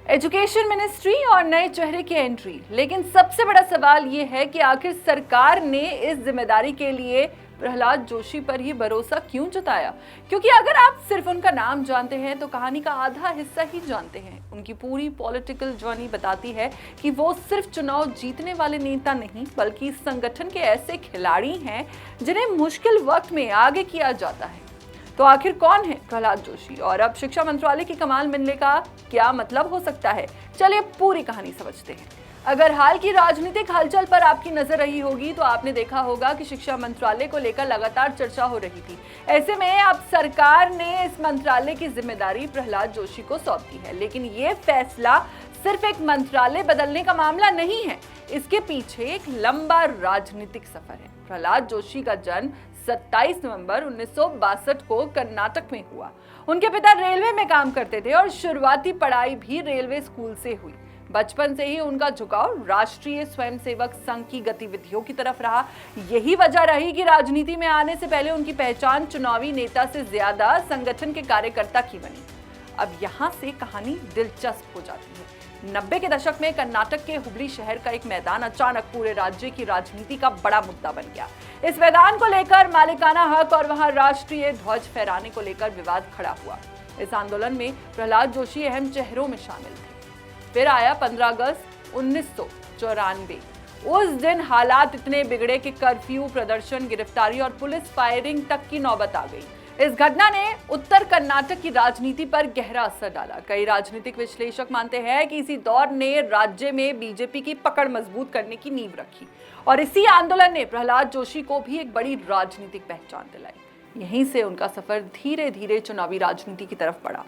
Education ministry और नए चेहरे की एंट्री। लेकिन सबसे बड़ा सवाल ये है कि आखिर सरकार ने इस जिम्मेदारी के लिए प्रहलाद जोशी पर ही भरोसा क्यों जताया? क्योंकि अगर आप सिर्फ उनका नाम जानते हैं तो कहानी का आधा हिस्सा ही जानते हैं। उनकी पूरी पॉलिटिकल जर्नी बताती है कि वो सिर्फ चुनाव जीतने वाले नेता नहीं बल्कि संगठन के ऐसे खिलाड़ी हैं जिन्हें मुश्किल वक्त में आगे किया जाता है। तो आखिर कौन है प्रहलाद जोशी और अब शिक्षा मंत्रालय की कमान मिलने का क्या मतलब हो सकता है? चलिए पूरी कहानी समझते हैं। अगर हाल की राजनीतिक हलचल पर आपकी नजर रही होगी तो आपने देखा होगा कि शिक्षा मंत्रालय को लेकर लगातार चर्चा हो रही थी। ऐसे में अब सरकार ने इस मंत्रालय की जिम्मेदारी प्रहलाद जोशी को सौंप दी है। लेकिन ये फैसला सिर्फ एक मंत्रालय बदलने का मामला नहीं है, इसके पीछे एक लंबा राजनीतिक सफर है। प्रहलाद जोशी का जन्म 27 नवंबर 1962 को कर्नाटक में हुआ। उनके पिता रेलवे में काम करते थे और शुरुआती पढ़ाई भी रेलवे स्कूल से हुई। बचपन से ही उनका झुकाव राष्ट्रीय स्वयंसेवक संघ की गतिविधियों की तरफ रहा। यही वजह रही कि राजनीति में आने से पहले उनकी पहचान चुनावी नेता से ज्यादा संगठन के कार्यकर्ता की बनी। अब यहाँ से कहानी दिलचस्प हो जाती है। 90 के दशक में कर्नाटक के हुबली शहर का एक मैदान अचानक पूरे राज्य की राजनीति का बड़ा मुद्दा बन गया। इस मैदान को लेकर मालिकाना हक और वहां राष्ट्रीय ध्वज फहराने को लेकर विवाद खड़ा हुआ। इस आंदोलन में प्रहलाद जोशी अहम चेहरों में शामिल थे। फिर आया 15 अगस्त 1994। उस दिन हालात इतने बिगड़े कि कर्फ्यू, प्रदर्शन, गिरफ्तारी और पुलिस फायरिंग तक की नौबत आ गई। इस घटना ने उत्तर कर्नाटक की राजनीति पर गहरा असर डाला। कई राजनीतिक विश्लेषक मानते हैं कि इसी दौर ने राज्य में बीजेपी की पकड़ मजबूत करने की नींव रखी और इसी आंदोलन ने प्रहलाद जोशी को भी एक बड़ी राजनीतिक पहचान दिलाई। यहीं से उनका सफर धीरे धीरे चुनावी राजनीति की तरफ बढ़ा।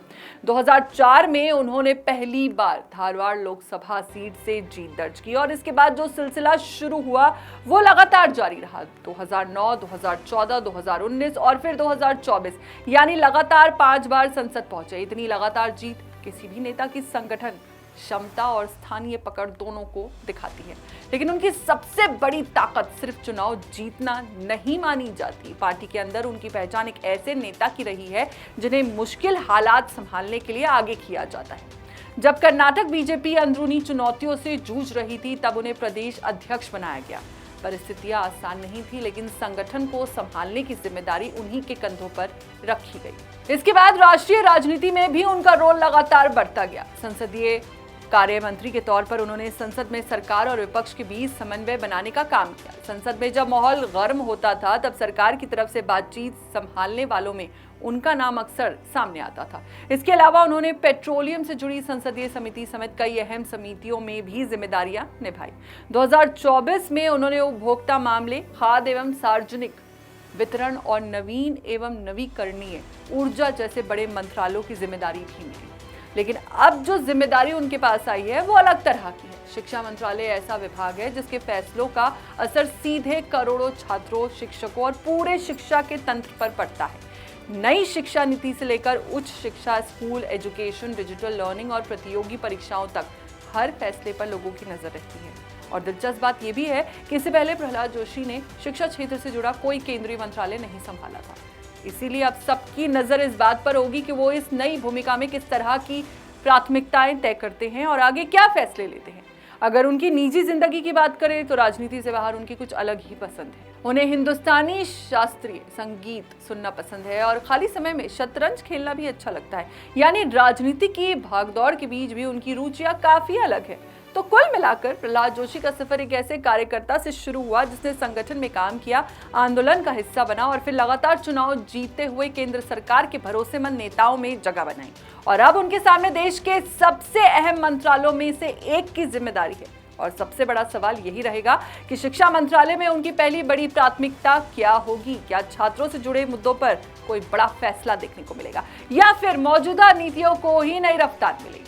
2004 में उन्होंने पहली बार धारवाड़ लोकसभा सीट से जीत दर्ज की और इसके बाद जो सिलसिला शुरू हुआ वो लगातार जारी रहा। 2009, 2014, 2019 और फिर 2024 यानी लगातार 5 बार संसद पहुंचे। इतनी लगातार जीत किसी भी नेता की संगठन क्षमता और स्थानीय पकड़ दोनों को दिखाती है। लेकिन उनकी सबसे बड़ी ताकत सिर्फ चुनाव जीतना नहीं मानी जाती। पार्टी के अंदर उनकी पहचान एक ऐसे नेता की रही है जिन्हें मुश्किल हालात संभालने के लिए आगे किया जाता है। जब कर्नाटक बीजेपी अंदरूनी चुनौतियों से जूझ रही थी तब उन्हें प्रदेश अध्यक्ष बनाया गया। परिस्थितियां आसान नहीं थी लेकिन संगठन को संभालने की जिम्मेदारी उन्हीं के कंधों पर रखी गई। इसके बाद राष्ट्रीय राजनीति में भी उनका रोल लगातार बढ़ता गया। संसदीय कार्य मंत्री के तौर पर उन्होंने संसद में सरकार और विपक्ष के बीच समन्वय बनाने का काम किया। संसद में जब माहौल गर्म होता था तब सरकार की तरफ से बातचीत संभालने वालों में उनका नाम अक्सर सामने आता था। इसके अलावा उन्होंने पेट्रोलियम से जुड़ी संसदीय समिति समेत कई अहम समितियों में भी जिम्मेदारियां निभाई। 2024 में उन्होंने उपभोक्ता मामले, खाद्य एवं सार्वजनिक वितरण और नवीन एवं नवीकरणीय ऊर्जा जैसे बड़े मंत्रालयों की जिम्मेदारी भी मिली। लेकिन अब जो जिम्मेदारी उनके पास आई है वो अलग तरह की है। शिक्षा मंत्रालय ऐसा विभाग है जिसके फैसलों का असर सीधे करोड़ों छात्रों, शिक्षकों और पूरे शिक्षा के तंत्र पर पड़ता है। नई शिक्षा नीति से लेकर उच्च शिक्षा, स्कूल एजुकेशन, डिजिटल लर्निंग और प्रतियोगी परीक्षाओं तक हर फैसले पर लोगों की नजर रहती है। और दिलचस्प बात यह भी है कि इससे पहले प्रहलाद जोशी ने शिक्षा क्षेत्र से जुड़ा कोई केंद्रीय मंत्रालय नहीं संभाला था। इसीलिए अब सबकी नजर इस बात पर होगी कि वो इस नई भूमिका में किस तरह की प्राथमिकताएं तय करते हैं और आगे क्या फैसले लेते हैं। अगर उनकी निजी जिंदगी की बात करें तो राजनीति से बाहर उनकी कुछ अलग ही पसंद है। उन्हें हिंदुस्तानी शास्त्रीय संगीत सुनना पसंद है और खाली समय में शतरंज खेलना भी अच्छा लगता है। यानी राजनीति की भागदौड़ के बीच भी उनकी रुचियां काफी अलग है। तो कुल मिलाकर प्रहलाद जोशी का सफर एक ऐसे कार्यकर्ता से शुरू हुआ जिसने संगठन में काम किया, आंदोलन का हिस्सा बना और फिर लगातार चुनाव जीतते हुए केंद्र सरकार के भरोसेमंद नेताओं में जगह बनाई। और अब उनके सामने देश के सबसे अहम मंत्रालयों में से एक की जिम्मेदारी है। और सबसे बड़ा सवाल यही रहेगा कि शिक्षा मंत्रालय में उनकी पहली बड़ी प्राथमिकता क्या होगी? क्या छात्रों से जुड़े मुद्दों पर कोई बड़ा फैसला देखने को मिलेगा या फिर मौजूदा नीतियों को ही नई रफ्तार मिलेगी?